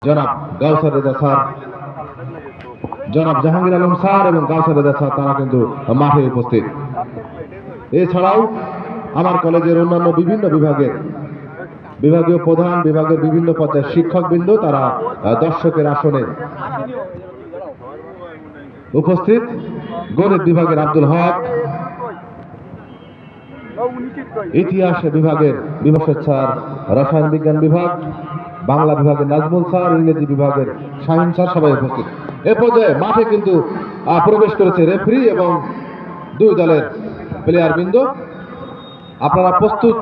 জনাব গাউসার রেজা স্যার, জনাব জাহাঙ্গীর আলম স্যার এবং গাউসার রেজা স্যার তারা কিন্তু মাঠে উপস্থিত। এছাড়াও আমার কলেজের অন্যান্য বিভিন্ন বিভাগীয় প্রধান, বিভাগের বিভিন্ন পর্যায়ের শিক্ষকবৃন্দ তারা দর্শকের আসনে উপস্থিত। গণিত বিভাগের আব্দুল হক, ইতিহাস বিভাগের বিভাগ স্যার, রসায়ন বিজ্ঞান বিভাগ, বাংলা বিভাগের নাজমুল স্যার, ইংরেজি বিভাগের শাহিন স্যার সবাই উপস্থিত। এ পর্যায়ে মাঠে কিন্তু প্রবেশ করেছে রেফারি এবং দুই দলের প্লেয়ার বৃন্দ। আপনারা প্রস্তুত?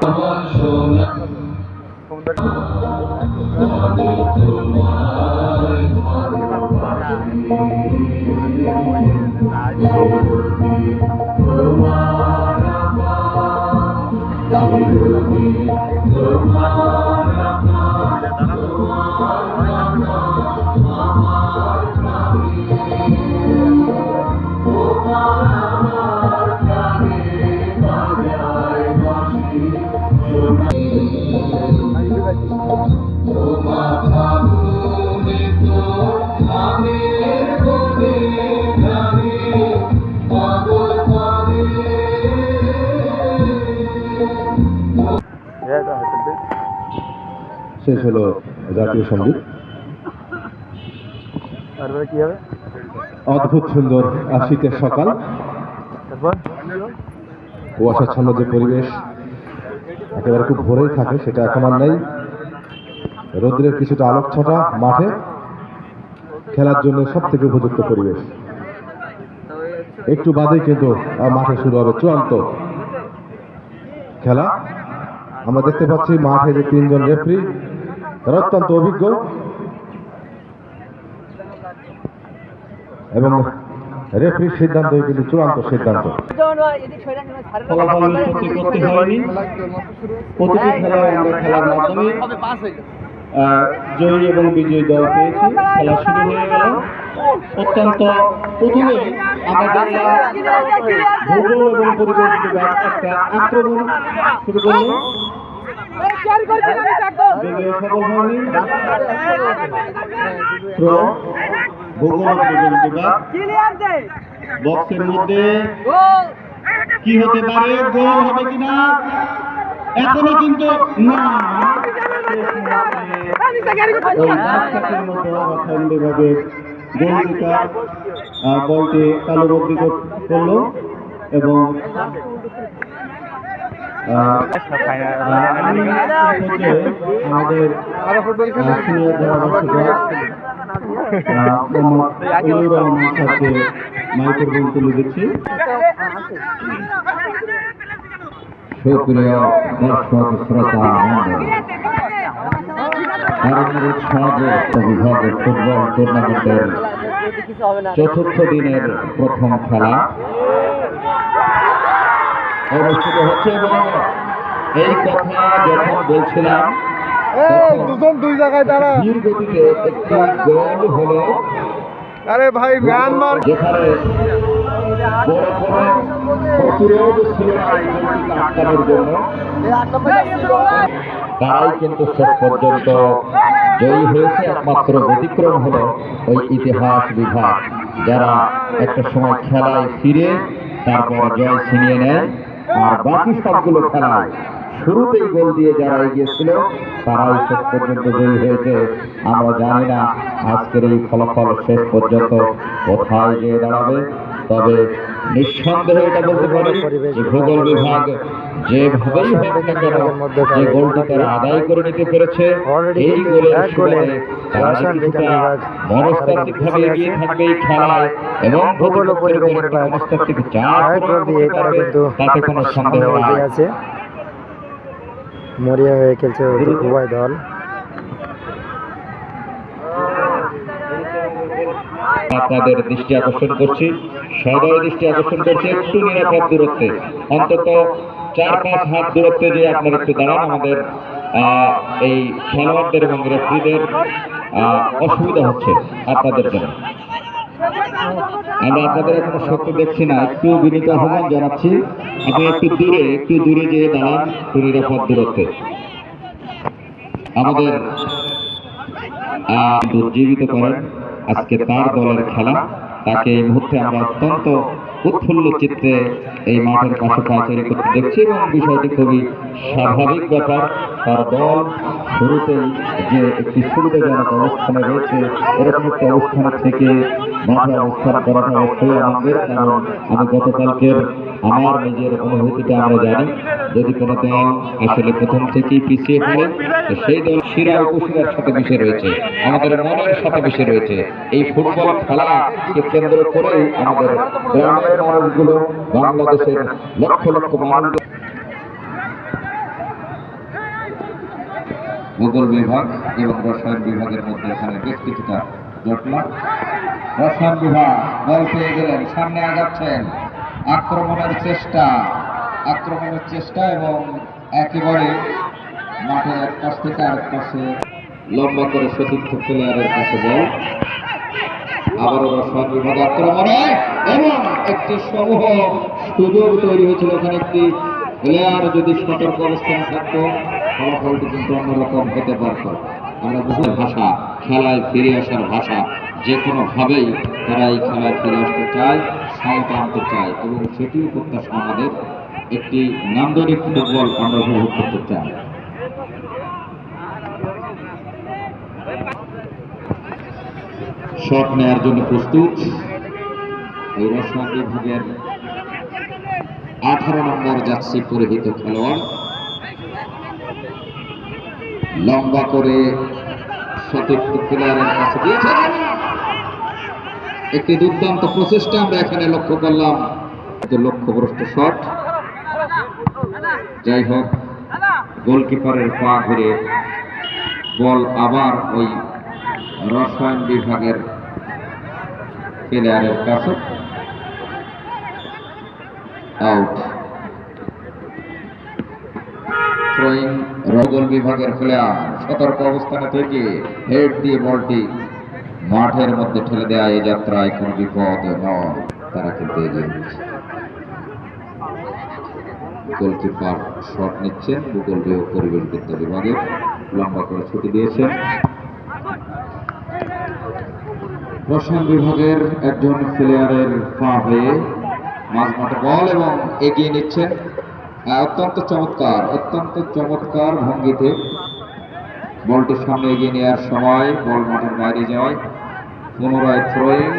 শেষ হলো জাতীয় সঙ্গীত। অদ্ভুত সুন্দর শীতের সকাল, কুয়াশাচ্ছন্ন যে পরিবেশ একেবারে খুব ভোরেই থাকে সেটা এখন আর নেই। রোদ্রের কিছুটা আলোক ছটা, মাঠে খেলার জন্য সব থেকে উপযুক্ত পরিবেশ। একটু বাদেই কিন্তু মাঠে শুরু হবে চূড়ান্ত খেলা। আমরা দেখতে পাচ্ছি মাঠে যে তিনজন রেফারি, তারা অত্যন্ত অভিজ্ঞ এবং রেফারির সিদ্ধান্ত কিন্তু চূড়ান্ত সিদ্ধান্ত। প্রতিটি খেলায় আমরা খেলার মাধ্যমে জয়ী এবং বিজয়ী দল পেয়েছি। খেলা শুরু হয়ে গেল। অত্যন্ত প্রথমে আমরা দেখলাম ভূগোল এবং পরিবেশ বিভাগ একটা আক্রমণ শুরু করল। ভূগোল পরিবেশ বিভাগ বক্সের মধ্যে কি হতে পারে, গোল হবে কিনা এখনো কিন্তু না। বিভাগের গোলকিপার বলটি তালুবন্দি করল এবং আমাদের মাইকের বোন তুলে দিচ্ছি। সুপ্রিয় দর্শক শ্রোতা বিভাগের ফুটবল টুর্নামেন্টের চতুর্থ দিনের প্রথম খেলা অনুষ্ঠিত হচ্ছে এবং এই কথা যখন বলছিলাম দুজন দুই জায়গায় দাঁড়া ধীর গতিতে একটি গোল হলো। আরে ভাই মিয়ানমার যেখানে বড় কোনো প্রতিরোধ ছিল না এই গোলটিকে আটকানোর জন্য, তারাই কিন্তু শেষ পর্যন্ত জয়ী হয়েছে। একমাত্র ব্যতিক্রম হলো ওই ইতিহাস বিভাগ, যারা একটা সময় খেলায় ফিরে তারপর জয় ছিনিয়ে নেয়। আর বাকি সবগুলো খেলায় শুরুতেই গোল দিয়ে যারা এগিয়েছিল তারাই শেষ পর্যন্ত জয়ী হয়েছে। আমরা জানি না আজকের এই ফলাফল শেষ পর্যন্ত কোথায় গিয়ে দাঁড়াবে, তবে নিঃসন্দেহে এটা বলতে পারি যে ভূগোল বিভাগ যেভাবেই হোক না কেন যে গোলটি তারা আদায় করে নিতে পেরেছে, এই গোলের সুবাদে তারা কিছুটা মনস্তাত্ত্বিকভাবে এগিয়ে থাকবে এই খেলায় এবং ভূগোল পরিবেশের মনস্তাত্ত্বিক চাপ তাতে কোনো সন্দেহ আছে। মরিয়া হয়ে খেলছে উভয় দল। আপনাদের দৃষ্টি আকর্ষণ করছি, সবাই দৃষ্টি আকর্ষণ করছি একটু নিরাপদ দূরত্বে, অন্তত 4-5 হাত দূরত্বে যে আপনারা একটু দাঁড়ান। আমাদের এই খেলোয়াড়দের এবং রেফারিদের অসুবিধা হচ্ছে আপনাদের জন্য। আমরা আপনাদের এখনো সত্য দেখছি না, একটু বিনীত আহ্বান জানাচ্ছি আপনি একটু দূরে যেয়ে দাঁড়ান নিরাপদ দূরত্বে। আমাদের উজ্জীবিত করেন আজকে তার দলের খেলা। তাকে এই মুহূর্তে আমরা অত্যন্ত উৎফুল্ল চিত্রে এই মাঠের পাশে পাচারি করতে দেখছি এবং বিষয়টি খুবই স্বাভাবিক ব্যাপার। তার দল শুরুতেই যে একটি সুবিধাজনক অবস্থানে রয়েছে, এরকম একটি অবস্থান থেকে মাঠে অবস্থান করাটা অবশ্যই আনন্দের। কারণ আমি গতকালকের আমার নিজের অনুভূতিটা আমরা জানি, যদি কোনো দল আসলে প্রথম থেকেই পিছিয়ে পড়ে তো সেই দল শিরা উপশিরার সাথে মিশে রয়েছে, আমাদের মনের সাথে মিশে রয়েছে। এই ফুটবল খেলাকে কেন্দ্র করেই আমাদের গ্রামের মানুষগুলো, বাংলাদেশের লক্ষ লক্ষ মানুষ। ভূগোল বিভাগ এবং রসায়ন বিভাগের মধ্যে এখানে বেশ কিছুটা জটলা। রসায়ন বিভাগ বল পেয়ে গেলেন, সামনে আগাচ্ছেন, আক্রমণের চেষ্টা এবং একেবারে মাঠের এক পাশ থেকে আরেক পাশে লম্বা করে সতীর্থ প্লেয়ারের কাছে বল। আবারও রসায়ন বিভাগ আক্রমণে এবং একটি সমূহ সুযোগ তৈরি হয়েছিল। এখানে একটি প্লেয়ার যদি সতর্ক অবস্থানে থাকতো ফলাফলটি কিন্তু অন্যরকম হতে পারত। আমরা বহু ভাষা, খেলায় ফিরে আসার ভাষা, যে কোনোভাবেই তারা এই খেলায় ফিরে আসতে চায়, সমতা আনতে চায় এবং সেটিও প্রত্যাশা আমাদের। একটি নান্দনিক ফুটবল আমরা উপভোগ করতে চাই। শট নেওয়ার জন্য প্রস্তুত এই রসায়ন বিভাগের 18 নম্বর জার্সি পরিহিত খেলোয়াড়। লম্বা করে সতীর্থ প্লেয়ারের কাছে দিয়েছেন। একটি দুর্দান্ত প্রচেষ্টা আমরা এখানে লক্ষ্য করলাম, লক্ষ্যভ্রষ্ট শট। যাই হোক, গোলকিপারের পা ঘুরে বল আবার ওই রসায়ন বিভাগের প্লেয়ারের কাছে আউট। থ্রোয়িং রগল বিভাগের প্লেয়ার সতর্ক অবস্থানে থেকে হেড দিয়ে বলটি মাঠের মধ্যে ঠেলে দেয়া এই যাত্রায় কোনো বিপদ নয়, তারা কিন্তু এগিয়ে নিচ্ছে। গোলকিপার শট নিচ্ছেন, ভূগোল পরিবেশবিদ্যা বিভাগের লম্বা করে ছুটি দিয়েছেন। রসায়ন বিভাগের একজন প্লেয়ারের পা হয়ে মাঝ মাঠে বল এবং এগিয়ে নিচ্ছেন অত্যন্ত চমৎকার ভঙ্গিতে। বলটির সামনে এগিয়ে নেওয়ার সময় বল মাঠের বাইরে যায়। পুনরায় থ্রোয়িং,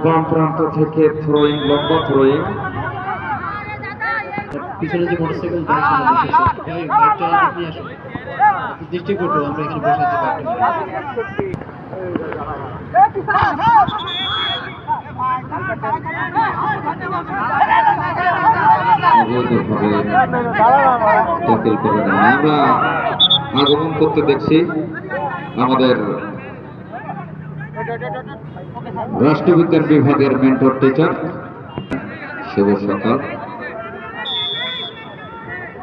বাম প্রান্ত থেকে থ্রোয়িং, লম্বা থ্রোয়িং। পিছনে যে মোটরসাইকেল দৃষ্টি করবো আমরা এখানে বসাতে পারি। আমরা আগমন করতে দেখছি আমাদের রাষ্ট্রবিজ্ঞান বিভাগের মেন্টর টিচার শুভ সকাল।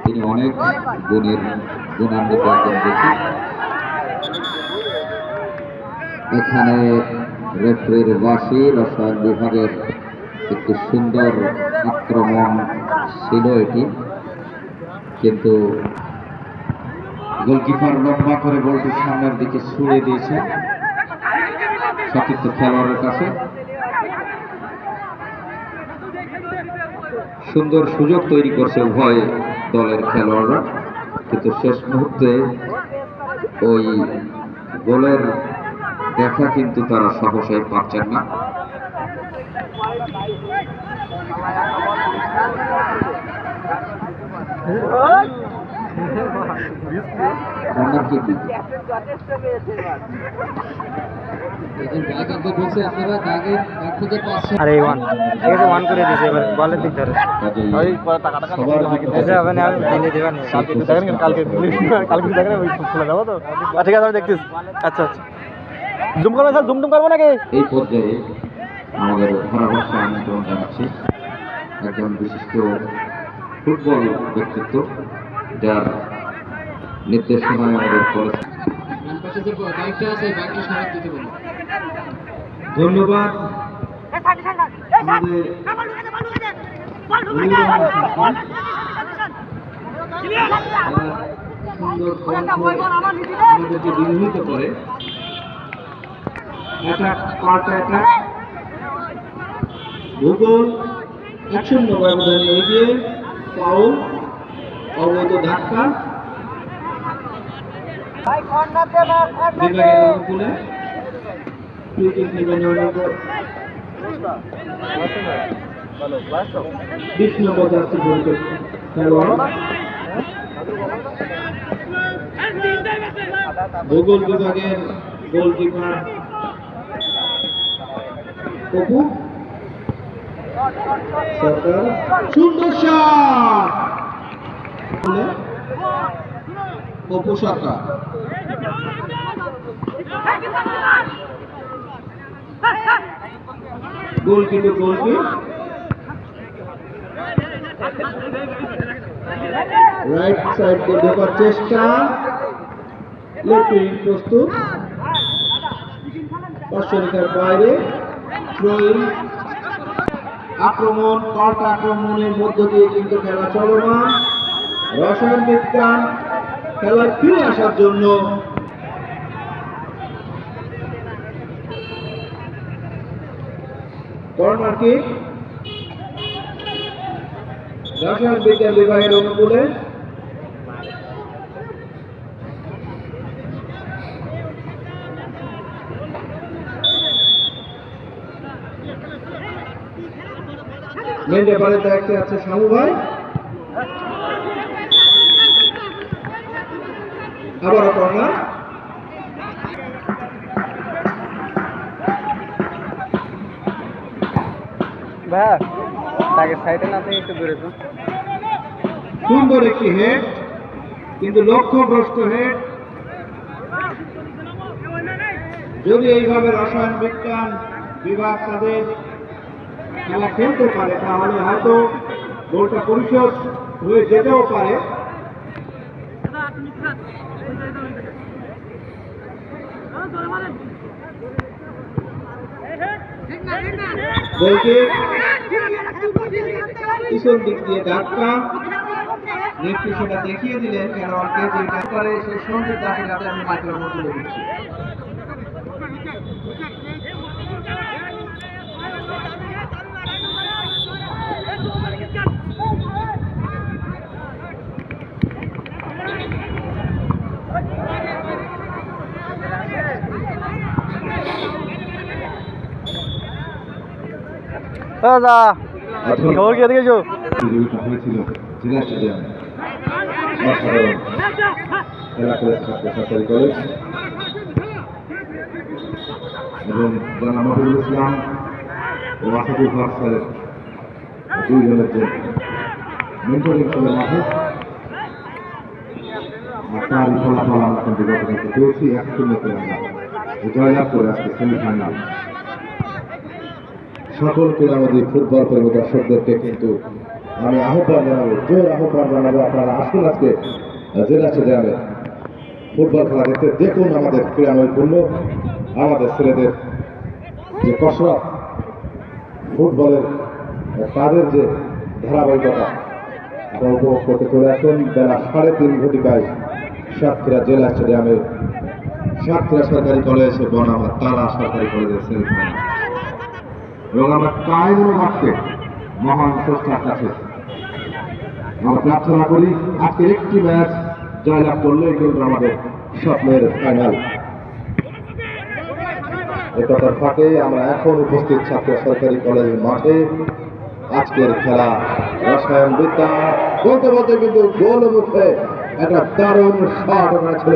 তিনি অনেক গুণান্বিত একজন ব্যক্তি। এখানে রেফারির বাসী রসায়ন বিভাগের একটি সুন্দর আক্রমণ ছিল এটি, কিন্তু গোলকিপার লম্বা করে বলটি সামনের দিকে ছুঁড়ে দিয়েছেন সতীর্থ খেলোয়াড়ের কাছে। সুন্দর সুযোগ তৈরি করছে উভয় দলের খেলোয়াড়রা, কিন্তু শেষ মুহূর্তে ওই গোলের দেখা কিন্তু তারা সহসাই পাচ্ছেন না। আরে ওয়ান ওয়ান করে দিয়েছে, এবার বলের দিক ধরে হবে না, দিলে দেবেন কালকে দেখেন ওই খুলে যাবো তো। ঠিক আছে, আমি দেখতেছি। আচ্ছা আচ্ছা, জুম করবো স্যার, জুম করবো নাকি? এই পর্যায়ে আমাদের ধারাভাষ্য আমন্ত্রণ জানাচ্ছি একজন বিশিষ্ট ফুটবল ব্যক্তিত্ব, যার নির্দেশনায় আমাদের কলেজ স্টেজের বাইকটা আছে বাইকটা সারাত দিতে বলো। ধন্যবাদ আমাদের সুন্দর কণ্ঠ আমাদেরকে বিমোহিত করে। অ্যাটাক পাল্টা অ্যাটাক ভূগোল 1-0 ব্যবধানে এগিয়ে। ফাউল, অবৈধ ধাক্কা বিভাগের অনুকূলে। ফ্রি কিক নেবেন 20 নম্বর জার্সি পরিহিত খেলোয়াড় ভূগোল বিভাগের গোলকিপার অপু সরকার। সুন্দর শট অপু সরকার। গোলকিপার গোলকি রাইট সাইড দিয়ে ঢোকার চেষ্টা। লেফট উইং প্রস্তুত, পার্শ্বরেখার বাইরে। থ্রোইং আক্রমণ, পাল্টা আক্রমণের মধ্য দিয়ে কিন্তু খেলা চলমান। রসায়ন বিজ্ঞান খেলায় ফিরে আসার জন্য কর্নার কিক রসায়ন বিজ্ঞান বিভাগের অনুকূলে। মেন্ডে বারে দেখতে আছে শামু ভাই। আবারও কর্নার। ভাই তাকে সাইডে না থেকে একটু দূরে তো। সুন্দর একটি হেড, কিন্তু লক্ষ্যভ্রষ্ট হেড। যদি এইভাবে রসায়ন বিজ্ঞান বিভাগ তাদের খেলা খেলতে পারে তাহলে হয়তো গোলটা পরিশোধ হয়ে যেতেও পারে। গোলকিক পিছন দিক দিয়ে ধাক্কা। রেফারি সেটা দেখিয়ে দিলেন খেলোয়াড়কে যে করে সেই সঙ্গীত দাসের হাতে আমি মাঠের মধ্যে তুলে দিচ্ছি। খবর কি এদিকে এসো। হয়েছিল জেলা স্টেডিয়াম অসাধারণ খেলা করেছে সরকারি কলেজ এবং জানা মহিবুল ইসলাম ও আসাদুল হক স্যারের দুইজনের যে মেন্টরিং ছিল মাঠে, আর তার ফলাফল আমরা কিন্তু গতকালকে পেয়েছি। 1-0 আমরা জয়লাভ করে আজকে সেমিফাইনাল। সকল ক্রীড়ামোদী ফুটবল প্রেমী দর্শকদেরকে কিন্তু আমি আহ্বান জানাবো, জোর আহ্বান জানাবো, আপনারা আসুন আজকে জেলা স্টেডিয়ামে ফুটবল খেলা দেখতে। দেখুন আমাদের ক্রীড়াময়পূর্ণ আমাদের ছেলেদের যে কসরত, ফুটবলের তাদের যে ধারাবাহিকতা আপনারা উপভোগ করতে চলে আসুন। বেলা 3:30 ঘটিকায় সাতক্ষীরা জেলা স্টেডিয়ামে সাতক্ষীরা সরকারি কলেজ বনাম তারা সরকারি কলেজের সেমিফাইনাল। এবং আমরা তাই মনোভাবকে মহান স্রষ্টার কাছে আমরা প্রার্থনা করি আজকের একটি ম্যাচ জয়লাভ করলেই কিন্তু আমাদের স্বপ্নের ফাইনাল। একথার ফাঁকে আমরা এখন উপস্থিত ছাত্র সরকারি কলেজের মাঠে। আজকের খেলা রসায়ন বিদ্যা বলতে বলতে কিন্তু গোল মুখে একটা দারুণ শট ওখানে ছিল,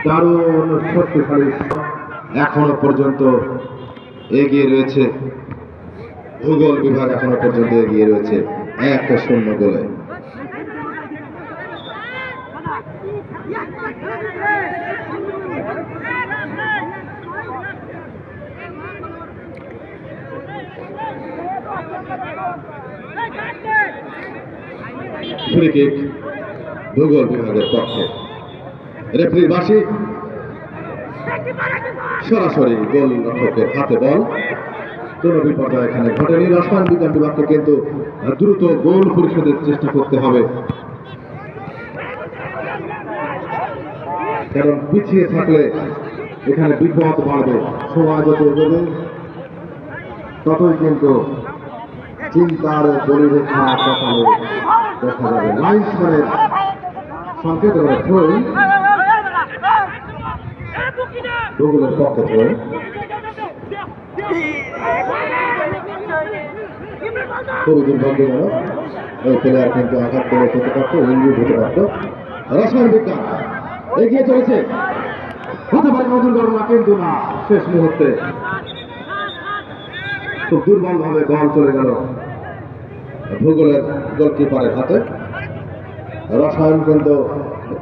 দারুণ শক্তিশালী। এখনো পর্যন্ত এগিয়ে রয়েছে ভূগোল বিভাগ, এখনো পর্যন্ত এগিয়ে রয়েছে 1-0 গোলে। ফ্রি কিক ভূগোল বিভাগের পক্ষে। রেফারির বাঁশি, সরাসরি গোল রক্ষকের হাতে বল। কোনো বিপর্যয় এখানে ঘটেনি। রসায়ন বিজ্ঞান বিভাগকে কিন্তু দ্রুত গোল পরিশোধের চেষ্টা করতে হবে, কারণ পিছিয়ে থাকলে এখানে বিপদ বাড়বে। সময় যত এগোবে ততই কিন্তু চিন্তার পরিরেখা কপালে দেখা যাবে। লাইন্সম্যানের সংকেত করে থ্রোইং, গুগলের পক্ষে থ্রোইং। খুবই দুর্ভাগ্যজনক, ওই প্লেয়ার কিন্তু আঘাত পেলে হতে পারতো, ইঞ্জুরি হতে পারতো। রসায়ন বিজ্ঞান এগিয়ে চলেছে, হতে পারে নতুন ঘটনা, কিন্তু না, শেষ মুহূর্তে খুব দুর্বল ভাবে বল চলে গেল ভূগোলের গোলকিপারের হাতে। রসায়ন কিন্তু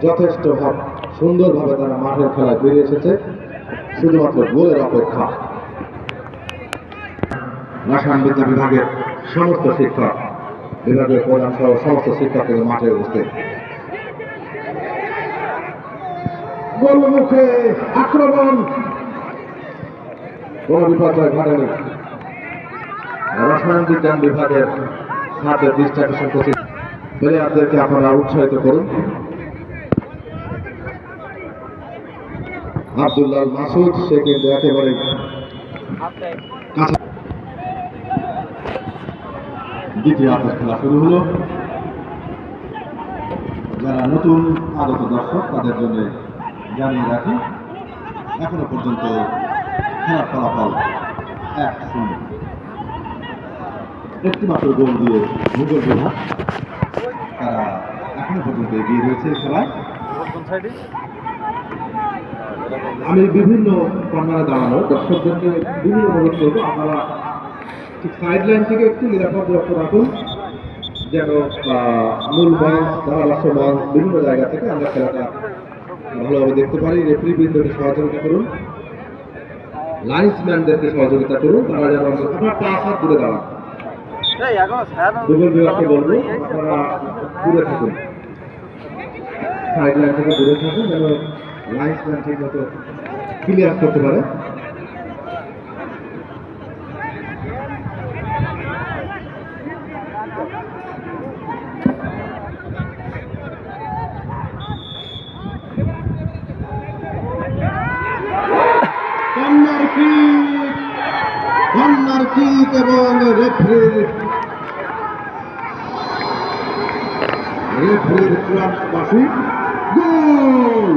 যথেষ্ট সুন্দরভাবে তারা মাঠের খেলায় ফিরে এসেছে, শুধুমাত্র গোলের অপেক্ষা। রসায়ন বিদ্যা বিভাগের সমস্ত শিক্ষক, বিভাগের প্রধান সহ সমস্ত শিক্ষক কিন্তু মাঠে উপস্থিত। গোলমুখে আক্রমণ, কোন বিপর্যয় ঘটেনি। রসায়ন বিজ্ঞান বিভাগের হাতে দৃষ্টি করছি, প্লেয়ারদেরকে আপনারা উৎসাহিত করুন। আব্দুল্লাহ মাসুদ, সে কিন্তু একেবারে কাছে। দ্বিতীয় আর্ধের খেলা শুরু হলো। যারা নতুন আগত দর্শক তাদের জন্য জানিয়ে রাখি, এখনো পর্যন্ত খেলার ফলাফল 1-0। একটিমাত্র গোল দিয়ে ভূগোল বিভাগ তারা এখনো পর্যন্ত এগিয়ে রয়েছে খেলায়। আমি বিভিন্ন কর্নারে দাঁড়ানো দর্শকদেরকে বিভিন্ন অনুরোধ করবো, আপনারা ঠিক সাইড লাইন থেকে একটু নিরাপদ লক্ষ্য রাখুন, যেন মূল মঞ্চ, ধারাভাষ্য মঞ্চ, বিভিন্ন জায়গা থেকে আমরা খেলাটা ভালোভাবে দেখতে পারি। রেফারি বৃন্দকে সহযোগিতা করুন, লাইন্সম্যানদেরকে সহযোগিতা করুন, তারা যেন আপনার 5 হাত দূরে দাঁড়ান। ভূগোল বিভাগকে বলবো আপনারা দূরে থাকুন, সাইড লাইন থেকে দূরে থাকুন, যেন লাইন্সম্যান ঠিক মতো ক্লিয়ার করতে পারে। কর্নার কিক এবং রেফারির চূড়ান্ত বাঁশি, গোল।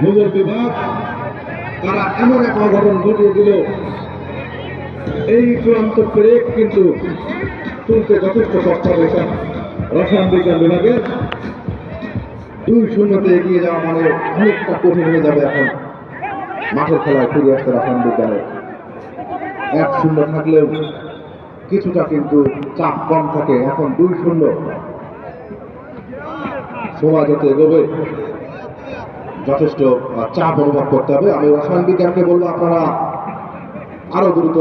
ভূগোল বিভাগ তারা এমন এক অঘটন ঘটিয়ে দিল, এই চূড়ান্ত ব্রেক কিন্তু তুলতে যথেষ্ট কষ্ট হবে। রসায়ন বিজ্ঞান বিভাগের 2-0 এগিয়ে যাওয়া মানে অনেকটা কঠিন হয়ে যাবে। এখন মাঠের খেলায় ফিরে আসতে রসায়ন বিজ্ঞানের 1-0 থাকলেও কিছুটা কিন্তু চাপ কম থাকে। এখন 2-0, সময় যত এগোবে যথেষ্ট চাপ অনুভব করতে হবে। আমি রসায়ন বিজ্ঞানকে বলবো আপনারা আরো দ্রুত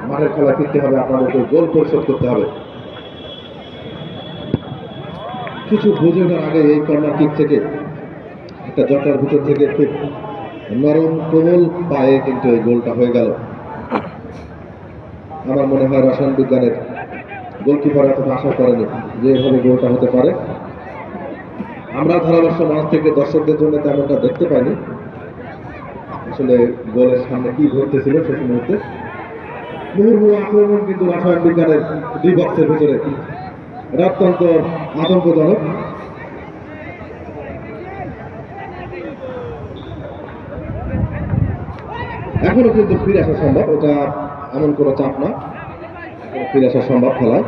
মাঠের খেলায় ফিরতে হবে, আপনাদেরকে গোল পরিশোধ করতে হবে। কিছু বুঝে ওঠার আগে এই কর্নার কিক থেকে একটা জটার ভিতর থেকে খুব নরম কোমল পায়ে কিন্তু এই গোলটা হয়ে গেল। আমার মনে হয় রসায়ন বিজ্ঞানের গোলকিপার এতটা আশা করেনি যে এভাবে গোলটা হতে পারে। আমরা ধারাভাষ্য মাঠ থেকে দর্শকদের জন্য তেমনটা দেখতে পাইনি, আসলে গোলের সামনে কি ঘটতেছিল শেষ মুহূর্তে। মুহুর্মুহু আক্রমণ কিন্তু রসায়ন বিজ্ঞানের 2 বক্সের ভিতরে, এটা অত্যন্ত আতঙ্কজনক। এখনো কিন্তু ফিরে আসা সম্ভব, এটা এমন কোনো চাপ না, ফিরে আসা সম্ভব খেলায়।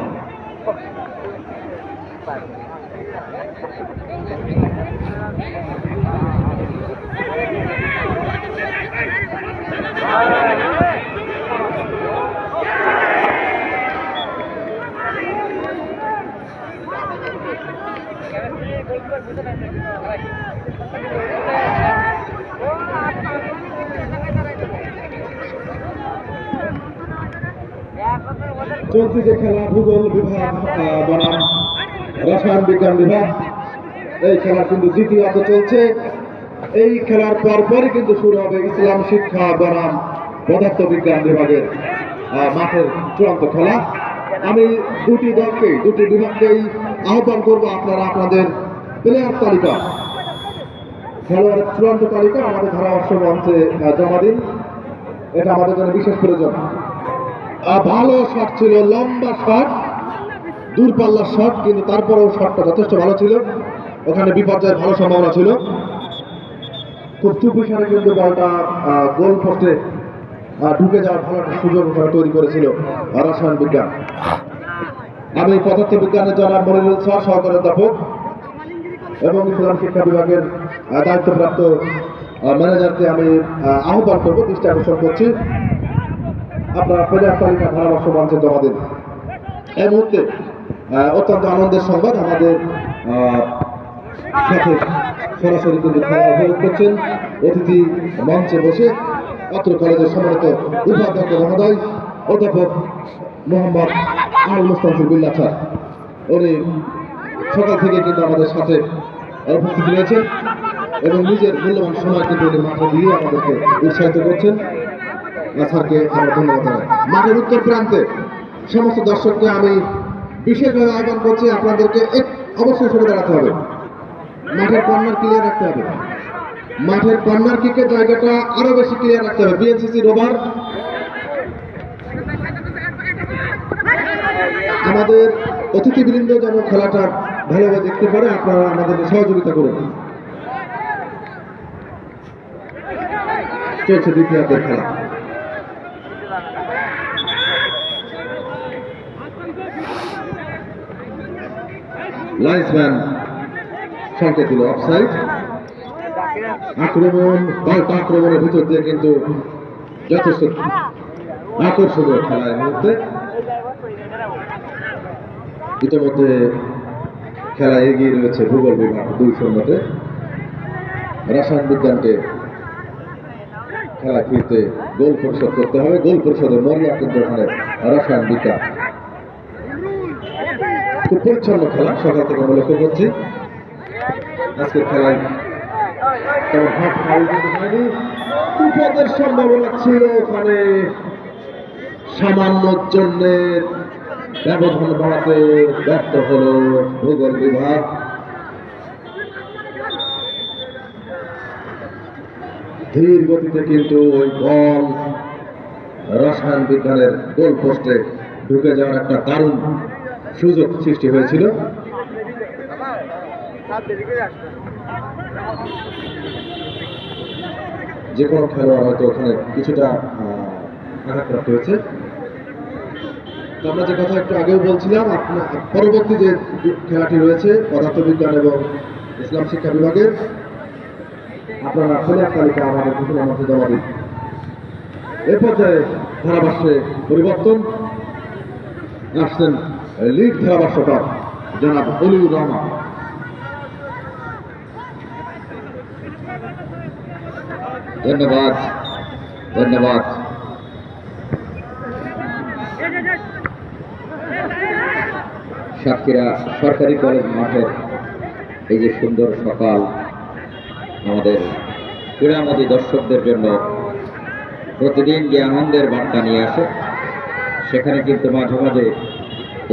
চলতি যে খেলা ভূগোল বিভাগ বনাম রসায়ন বিজ্ঞান বিভাগ, এই খেলা কিন্তু দ্বিতীয়ার্ধ চলছে। এই খেলার পরপরই কিন্তু শুরু হবে ইসলাম শিক্ষা বনাম পদার্থ বিজ্ঞান বিভাগের মাঠের চূড়ান্ত খেলা। আমি দুটি বিভাগকেই আহ্বান করবো, আপনারা আপনাদের প্লেয়ার তালিকা, খেলোয়াড়ের চূড়ান্ত তালিকা আমাদের ধারাভাষ্য মঞ্চে জমা দিন। এটা আমাদের জন্য বিশেষ প্রয়োজন। ভালো শট ছিল, লম্বা শট, দূরপাল্লার শট, কিন্তু তারপরেও শটটা যথেষ্ট ভালো ছিল। ওখানে বিপর্যয়ের ভালো সম্ভাবনা ছিল। খুব চুপিসারে কিন্তু বলটা গোল পোস্টে ঢুকে যাওয়ার ভালো একটা সুযোগ ওখানে তৈরি করেছিল রসায়ন বিজ্ঞান। আমি পদার্থ বিজ্ঞানের জনাব মনিরুল স্যার, সহকারী অধ্যাপক এবং ইসলাম শিক্ষা বিভাগের দায়িত্বপ্রাপ্ত ম্যানেজারকে আমি আহ্বান করবো, দৃষ্টি আকর্ষণ করছি, আপনারা প্লেয়ার তালিকা ধারাভাষ্য মঞ্চে জমা দিন। এই মুহূর্তে অত্যন্ত আনন্দের সংবাদ, আমাদের সাথে সরাসরি কিন্তু খেলা উপভোগ করছেন অতিথি মঞ্চে বসে অত্র কলেজের সম্মানিত উপাধ্যক্ষ মহোদয় অধ্যাপক মোহাম্মদ আল মুস্তাফিজুর বিল্লাহ স্যার। উনি সকাল থেকে কিন্তু আমাদের সাথে উপস্থিত রয়েছেন এবং নিজের মূল্যবান সময় কিন্তু উনি মাঠে দিয়ে আমাদেরকে উৎসাহিত করছেন। স্যারকে আমরা ধন্যবাদ জানাই। মাঠের উত্তর প্রান্তে সমস্ত দর্শককে আমি বিশেষভাবে আহ্বান করছি, আপনাদেরকে অবশ্যই সরে দাঁড়াতে হবে, মাঠের কর্নার ক্লিয়ার রাখতে হবে, মাঠের কর্নার কিকের জায়গাটা আরো বেশি ক্লিয়ার রাখতে হবে। বিএনসিসি রোভার আমাদের অতিথিবৃন্দ যেন খেলাটা ভালোভাবে দেখতে পারে, আপনারা আমাদেরকে সহযোগিতা করুন। চলছে দ্বিতীয়ার্ধের খেলা। লাইন্সম্যান সংকেত দিল অফসাইড। পাল্টা আক্রমণের ভিতর দিয়ে কিন্তু যথেষ্ট আকর্ষণীয় খেলা এই মুহূর্তে। ইতিমধ্যে খেলা এগিয়ে রয়েছে ভূগোল বিভাগ 2-0-তে। রসায়ন বিজ্ঞানকে খেলা ফিরতে গোল পরিশোধ করতে হবে। গোল পরিশোধে মরিয়া কিন্তু ওখানে রসায়ন বিজ্ঞান। খুব পরিচ্ছন্ন খেলা, সকাল থেকে আমরা লক্ষ্য করছি। আজকের খেলায় তেমন হাত ফাউল কিন্তু হয়নি। বিপদের সম্ভাবনা ছিল ওখানে, সামান্য জন্য ব্যবধান বাড়াতে ব্যর্থ হল ভূগোল বিভাগ। ধীর গতিতে কিন্তু ওই বল রসায়ন বিজ্ঞানের গোল পোস্টে ঢুকে যাওয়ার একটা দারুণ সুযোগ সৃষ্টি হয়েছিল। যে কোনো খেলোয়াড় হয়তো ওখানে কিছুটা আঘাতপ্রাপ্ত হয়েছে। আমরা যে কথা একটু আগেও বলছিলাম, পরবর্তী যে খেলাটি রয়েছে পদার্থবিজ্ঞান এবং ইসলাম শিক্ষা বিভাগের, আপনারা প্লেয়ার তালিকা আমাদের ঘোষণা মধ্যে জমা দিন। এ পর্যায়ে ধারাভাষ্যে পরিবর্তন, আসছেন লিড ধারাভাষ্যকার জনাব অলিউর রহমান। ধন্যবাদ ধন্যবাদ। সাতক্ষীরা সরকারি কলেজ মাঠের এই যে সুন্দর সকাল আমাদের ক্রীড়ামোদী দর্শকদের জন্য প্রতিদিন যে আনন্দের বার্তা নিয়ে আসে, সেখানে কিন্তু মাঝে মাঝে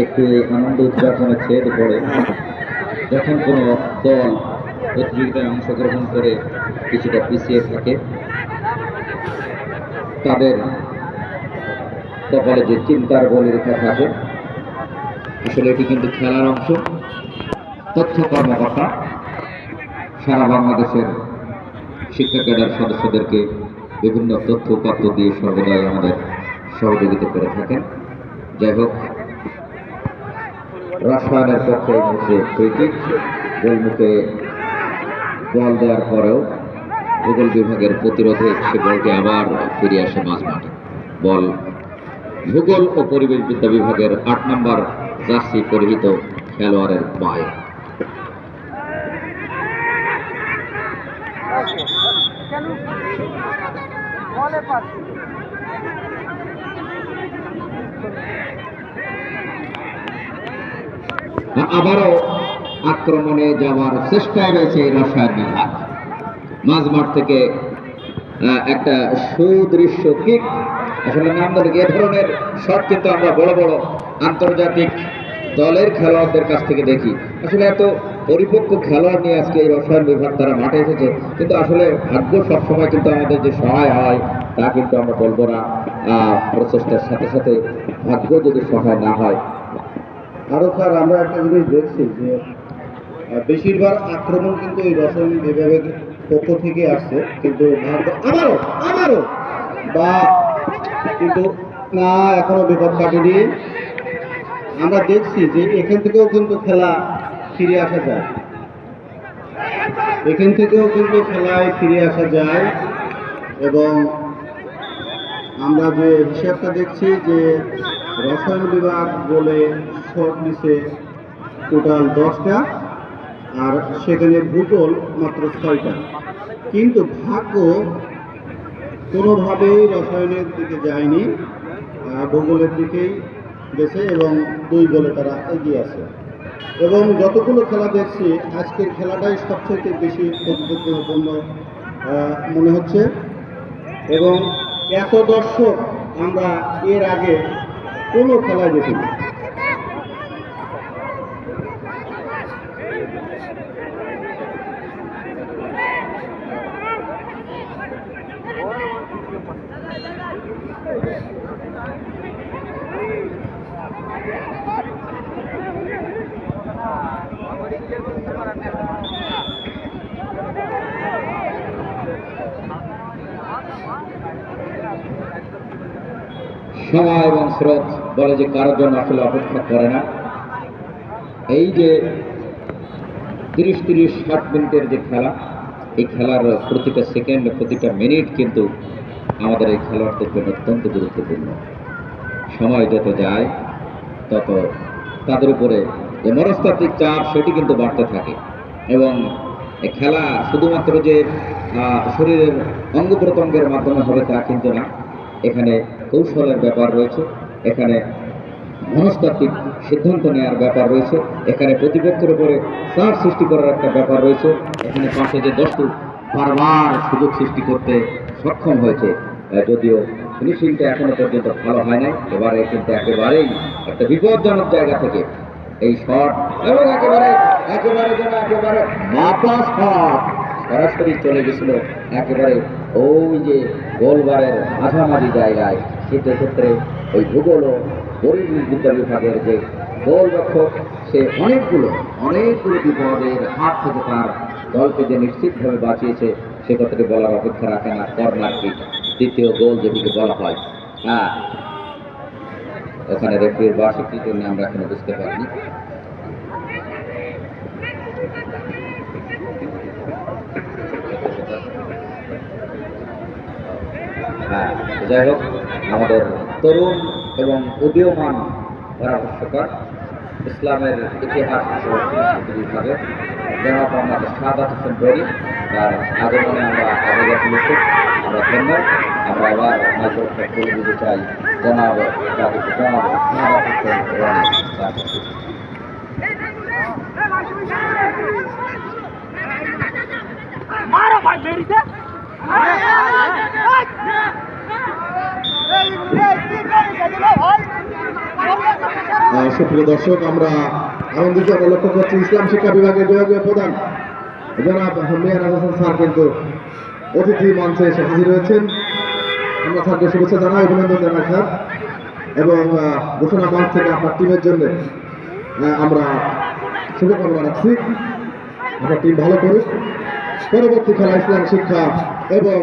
একটু আনন্দ উদযাপনের ছেদ পড়ে যখন কোনো দল প্রতিযোগিতায় অংশগ্রহণ করে কিছুটা পিছিয়ে থাকে, তাদের কপালে যে চিন্তার বলিরেখা থাকে। আসলে এটি কিন্তু খেলার অংশ। তথ্য কর্মকর্তা সারা বাংলাদেশের শিক্ষা ক্যাডার সদস্যদেরকে বিভিন্ন তথ্য উপাত্ত দিয়ে সর্বদাই আমাদের সহযোগিতা করে থাকেন। যাই হোক, রসায়নের পক্ষে এই মুহূর্তে ফ্রিকিক, গোলমুখে বল দেওয়ার পরেও ভূগোল বিভাগের প্রতিরোধে সে বলটি আবার ফিরে আসে মাঝ মাঠে। বল ভূগোল ও পরিবেশ বিদ্যা বিভাগের 8 নম্বর জার্সি পরিহিত খেলোয়াড়ের পায়ে। আবারও আক্রমণে যাওয়ার চেষ্টায় রয়েছে এই রসায়ন বিভাগ। মাঝমাঠ থেকে একটা সুদৃশ্য কিক, আসলে নান্দনিক এ ধরনের শট কিন্তু আমরা বড় বড় আন্তর্জাতিক দলের খেলোয়াড়দের কাছ থেকে দেখি। আসলে এত পরিপক্ক খেলোয়াড় নিয়ে আজকে এই রসায়ন বিভাগ তারা মাঠে এসেছে, কিন্তু আসলে ভাগ্য সবসময় কিন্তু আমাদের যে সহায় হয় তা কিন্তু আমরা বলবো না। প্রচেষ্টার সাথে সাথে ভাগ্য যদি সহায় না হয়। আরো স্যার আমরা একটা জিনিস দেখছি যে বেশিরভাগ আক্রমণ কিন্তু এই রসায়ন বিভাগের পক্ষ থেকে আসছে, কিন্তু আবারও বা কিন্তু না, এখনো বিপদ কাটেনি। আমরা দেখছি যে এখান থেকেও কিন্তু খেলা ফিরে আসা যায়, খেলায় ফিরে আসা যায়। এবং আমরা যে হিসাবটা দেখছি যে রসায়ন বিভাগ বলে শট নিছে টোটাল 10টা, আর সেখানে ভূগোল মাত্র 6টা। কিন্তু ভাগ্য কোনোভাবেই রসায়নের দিকে যায়নি, ভূগোলের দিকেই গেছে এবং 2 গোলে তারা এগিয়ে আছে। এবং যতগুলো খেলা দেখছি আজকের খেলাটাই সবচেয়ে বেশি প্রতিযোগিতাপূর্ণ মনে হচ্ছে। এবং এত দর্শক আমরা এর আগে কোনো খেলায় দেখিনি। সময় এবং স্রোত বলে যে কারোর জন্য আসলে অপেক্ষা করে না। এই যে 30-60 মিনিটের যে খেলা, এই খেলার প্রতিটা সেকেন্ড প্রতিটা মিনিট কিন্তু আমাদের এই খেলোয়াড়দের জন্য অত্যন্ত গুরুত্বপূর্ণ। সময় যত যায় তত তাদের উপরে যে মনস্তাত্ত্বিক চাপ সেটি কিন্তু বাড়তে থাকে। এবং এই খেলা শুধুমাত্র যে শরীরের অঙ্গ প্রত্যঙ্গের মাধ্যমে হবে তা কিন্তু না, এখানে কৌশলের ব্যাপার রয়েছে, এখানে মনস্তাত্ত্বিক সিদ্ধান্ত নেওয়ার ব্যাপার রয়েছে, এখানে প্রতিপক্ষের উপরে চাপ সৃষ্টি করার একটা ব্যাপার রয়েছে। এখানে পাশে যে 10টি বারবার সুযোগ সৃষ্টি করতে সক্ষম হয়েছে, যদিও ফিনিশিংটা এখনো পর্যন্ত ভালো হয় নাই। এবারে কিন্তু একেবারেই একটা বিপজ্জনক জায়গা থেকে এই শট, এবং একেবারে মাপা শট সরাসরি চলে গেছিল একেবারে ওই যে গোলবারের মাঝামাঝি জায়গায়। সেক্ষেত্রে ওই ভূগোল ও পরিবিদ্যা বিভাগের যে গোলরক্ষক সে অনেকগুলো বিপদের হাত থেকে তার দলকে যে নিশ্চিতভাবে বাঁচিয়েছে সে কথাটি বলার অপেক্ষা রাখে না। কর্নার কিক, দ্বিতীয় গোল যেটিকে বলা হয়, ওখানে রেফারির বার্ষিকীর জন্য আমরা এখনো বুঝতে পারিনি। যাই হোক, আমাদের তরুণ এবং উদীয়মান পরামর্শকর ইসলামের ইতিহাস বিভাগে জনাব মোহাম্মদ সাদাত হোসেন বড়ি, তার আগমনে আমরা আবেদন তুলেছি, আমরা ধন্য। আমরা আবার মাইক্রোফোন তুলে দিতে চাই জনাব সাদাত হোসেন রনি। সুপ্রিয় দর্শক, আমরা আনন্দিত লক্ষ্য করছি ইসলাম শিক্ষা বিভাগের বিভাগীয় প্রধান জনাব মেহরাজ হাসান স্যার কিন্তু অতিথি মঞ্চে এসে হাজির হয়েছেন। আমরা স্যারকে শুভেচ্ছা জানাই, অভিনন্দন জানাই স্যার, এবং ঘোষণা মঞ্চ থেকে আপনার টিমের জন্য আমরা শুভকামনা রাখছি। আপনার টিম ভালো করুক, পরবর্তী খেলা ইসলাম শিক্ষা এবং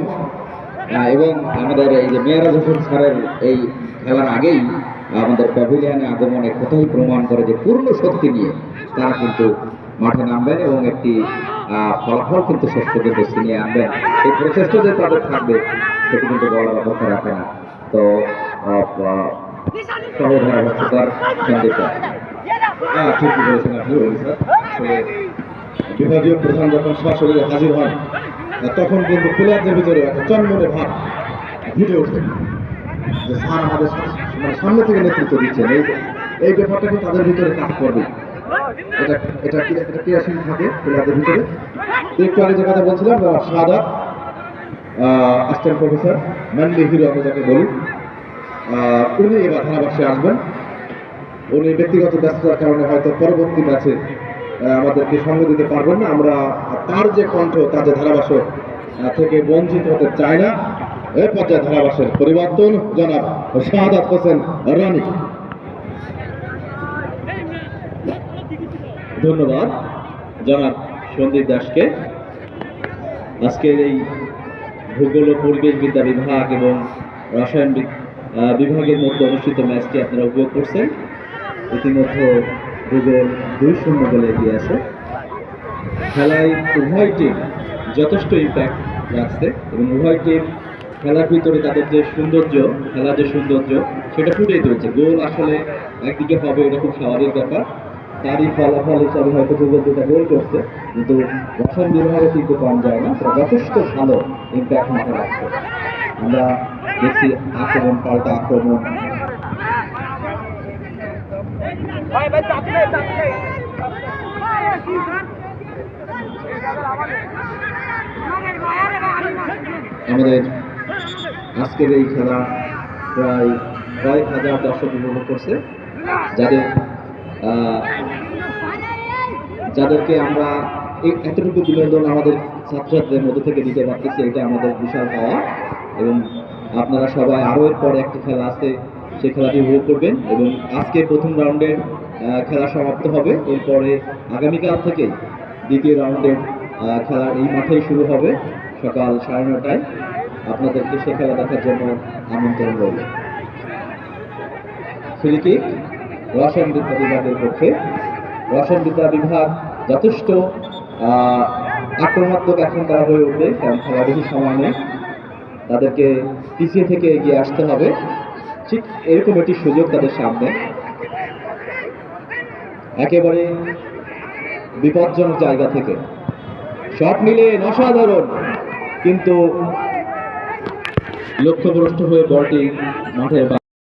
আমাদের এই যে মেহরাজ হোসেন স্যারের এই খেলার আগেই আমাদের প্যাভিলিয়নে আগমনের কথাই প্রমাণ করে যে পূর্ণ শক্তি নিয়ে তারা কিন্তু মাঠে নামবেন এবং একটি ফলাফল কিন্তু শেষ পর্যন্ত ছিনিয়ে আনবেন। এই প্রচেষ্টা যে তাদের থাকবে সেটি কিন্তু বলার অপেক্ষা রাখে না। তো সহধারাভাষ্যকার সন্দীপ ঠিকই বলেছেন আপনি স্যার। বিভাগীয় প্রধান যখন সরাসরি হাজির হন তখন কিন্তু প্লেয়ারদের ভিতরে একটা চন্মনে ভাব ফুটে ওঠে যে স্যার আমাদের সামনে থেকে নেতৃত্ব দিচ্ছেন, এই ব্যাপারটা কিন্তু তাদের ভিতরে কাজ করবে। এটা এটা এটা ক্রিয়াশীল থাকে প্লেয়ারদের ভিতরে। তো একটু আগে যে কথা বলছিলাম, শাহাদাত অ্যাসিস্ট্যান্ট প্রফেসর ম্যানলি হিরো আমরা যাকে বলি, উনি এবার ধারাভাষ্যে আসবেন। উনি ব্যক্তিগত ব্যস্ততার কারণে হয়তো পরবর্তী ম্যাচে আমাদেরকে সঙ্গ দিতে পারবেন না। আমরা তার যে কণ্ঠ, তার যে ধারাভাষ্য থেকে বঞ্চিত হতে চাই না। এ পর্যায়ে ধারাভাষ্যের পরিবর্তন জনাব শাহাদাত হোসেন রানী। ধন্যবাদ জনাব সন্দীপ দাসকে। আজকের এই ভূগোল ও পরিবেশ বিদ্যা বিভাগ এবং রসায়ন বিভাগের মধ্যে অনুষ্ঠিত ম্যাচটি আপনারা উপভোগ করছেন। ইতিমধ্যে ভূগোল 2-0 গোলে এগিয়ে আছে। খেলায় উভয় টিম যথেষ্ট ইম্প্যাক্ট রাখছে এবং উভয় টিম খেলার ভিতরে তাদের যে সৌন্দর্য, খেলার যে সৌন্দর্য সেটা ফুটিয়ে তুলছে। গোল আসলে একদিকে হবে, এটা খুব স্বাভাবিক ব্যাপার। তারই ফলাফল হিসাবে হয়তো ভূগোল 2টা গোল করছে, কিন্তু রসায়ন বিভাগে কিন্তু কম যায় না, তারা যথেষ্ট ভালো ইম্প্যাক্ট মাথায় রাখছে। আমরা দেখছি আক্রমণ, পাল্টা আক্রমণ। আমাদের আজকের এই খেলা প্রায় কয়েক হাজার দর্শক উপভোগ করছে, যাদেরকে আমরা এতটুকু বিনোদন আমাদের ছাত্রছাত্রীদের মধ্যে থেকে দিতে পারতেছি, এটা আমাদের বিশাল পাওয়া। এবং আপনারা সবাই আরও এর পরে একটি খেলা আছে, সেই খেলাটি উপভোগ করবেন। এবং আজকে প্রথম রাউন্ডের খেলা সমাপ্ত হবে, এরপরে আগামীকাল থেকে দ্বিতীয় রাউন্ডের খেলা এই মাঠেই শুরু হবে সকাল 9:30টায়। আপনাদেরকে সে খেলা দেখার জন্য আমন্ত্রণ রইল। ফ্রি কিক রসায়ন বিদ্যা বিভাগের পক্ষে। রসায়ন বিদ্যা বিভাগ যথেষ্ট আক্রমণাত্মক এখন তারা হয়ে উঠবে, কারণ খেলা বেশি সময় নেই, তাদেরকে পিছিয়ে থেকে এগিয়ে আসতে হবে। ঠিক এরকম একটি সুযোগ তাদের সামনে, একেবারে বিপজ্জনক জায়গা থেকে শট নিলেন, অসাধারণ, কিন্তু লক্ষ্যভ্রষ্ট হয়ে বলটি মাঠের